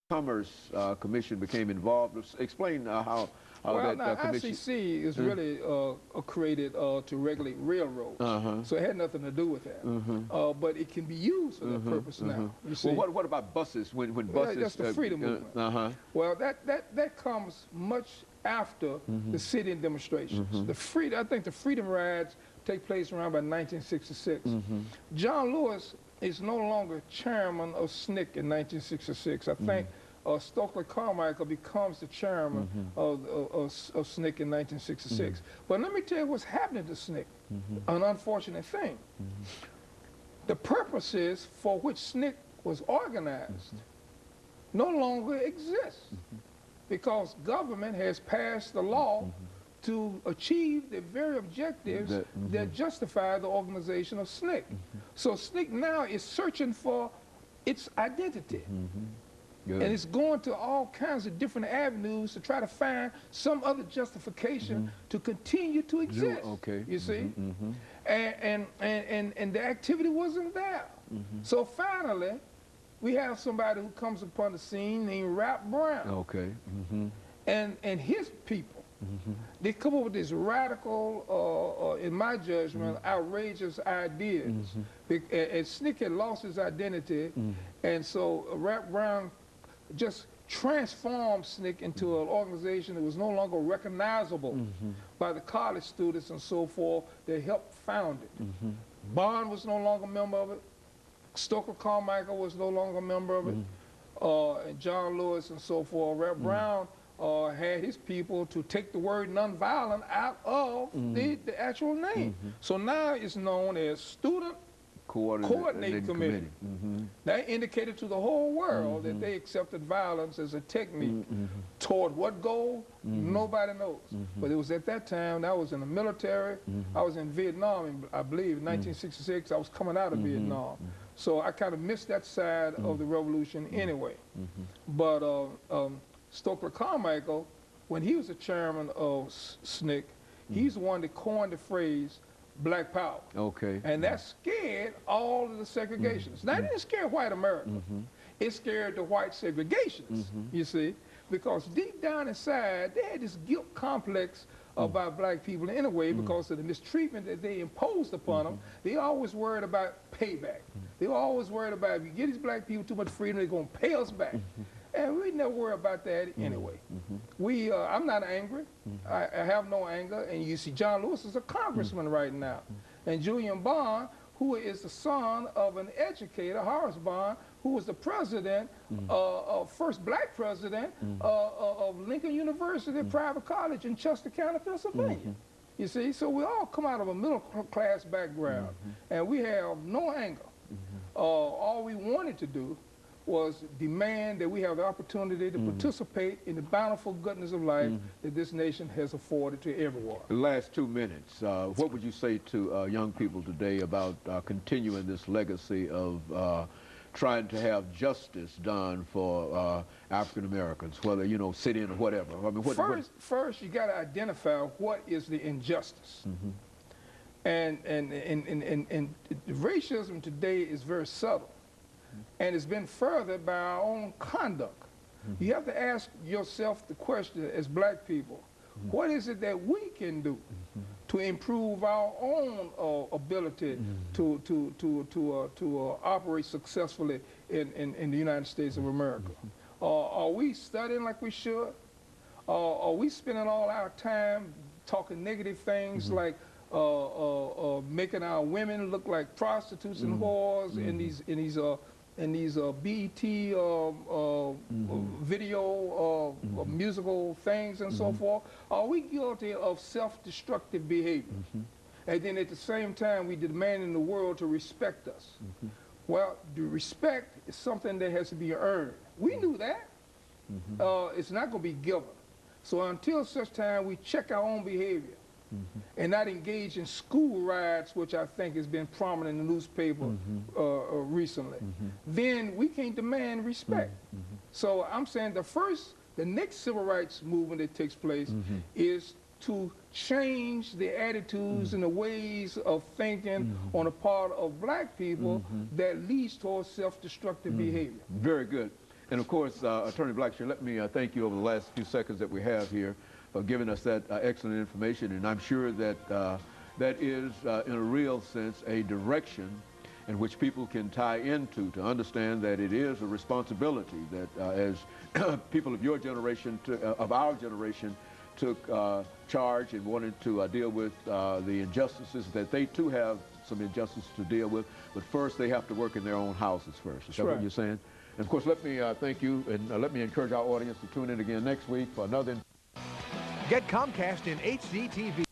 Commerce Commission became involved. Explain how Well, that now commission. ICC is really created to regulate railroads, so it had nothing to do with that. But it can be used for that purpose now. You see, Well, what about buses? When buses? that's the freedom movement. Well, that comes much after the sit-in demonstrations. I think the freedom rides take place around by 1966. John Lewis is no longer chairman of SNCC in 1966. I think Stokely Carmichael becomes the chairman of SNCC in 1966. But let me tell you what's happening to SNCC, an unfortunate thing. The purposes for which SNCC was organized no longer exist because government has passed the law to achieve the very objectives that justify the organization of SNCC. So SNCC now is searching for its identity. And it's going to all kinds of different avenues to try to find some other justification to continue to exist. You see? And the activity wasn't there. So finally, we have somebody who comes upon the scene named Rap Brown. And his people. They come up with this radical, in my judgment, outrageous ideas. And SNCC had lost his identity, and so Rap Brown just transformed SNCC into an organization that was no longer recognizable by the college students and so forth that helped found it. Bond was no longer a member of it. Stokely Carmichael was no longer a member of it. And John Lewis and so forth. Rap Brown had his people to take the word nonviolent out of the actual name. So now it's known as Student Coordinating Committee. That indicated to the whole world that they accepted violence as a technique. Toward what goal? Nobody knows. But it was at that time, I was in the military. I was in Vietnam, I believe, in 1966. I was coming out of Vietnam. So I kind of missed that side of the revolution anyway. But Stokely Carmichael, when he was the chairman of SNCC, he's the one that coined the phrase Black Power. And that scared all of the segregationists. Now, it didn't scare white America. It scared the white segregationists, you see, because deep down inside, they had this guilt complex about black people anyway because of the mistreatment that they imposed upon them. They always worried about payback. They were always worried about if you give these black people too much freedom, they're going to pay us back. And we never worry about that anyway. I'm not angry. I have no anger. And you see, John Lewis is a congressman right now. And Julian Bond, who is the son of an educator, Horace Bond, who was the president, first black president of Lincoln University private college in Chester County, Pennsylvania. You see, so we all come out of a middle class background. And we have no anger. All we wanted to do was demand that we have the opportunity to participate in the bountiful goodness of life that this nation has afforded to everyone. The last 2 minutes, what would you say to young people today about continuing this legacy of trying to have justice done for African Americans, whether, you know, sit in or whatever? I mean, first you got to identify what is the injustice. And racism today is very subtle. And it's been furthered by our own conduct. You have to ask yourself the question as black people, what is it that we can do to improve our own ability to operate successfully in the United States of America? Are we studying like we should? Are we spending all our time talking negative things like making our women look like prostitutes and whores in these BET video musical things and so forth? Are we guilty of self-destructive behavior? And then at the same time, we demanding the world to respect us. Well, the respect is something that has to be earned. We knew that. It's not going to be given. So until such time we check our own behavior, and not engage in school riots, which I think has been prominent in the newspaper recently, then we can't demand respect. So I'm saying the next civil rights movement that takes place is to change the attitudes and the ways of thinking on the part of black people that leads towards self-destructive behavior. Very good. And of course, Attorney Blackshear, let me thank you over the last few seconds that we have here for giving us that excellent information. And I'm sure that that is, in a real sense, a direction in which people can tie into to understand that it is a responsibility that as people of your generation, of our generation, took charge and wanted to deal with the injustices, that they too have some injustices to deal with, but first they have to work in their own houses first. Is that what you're saying? And of course, let me thank you, and let me encourage our audience to tune in again next week for another. Get Comcast in HD TV.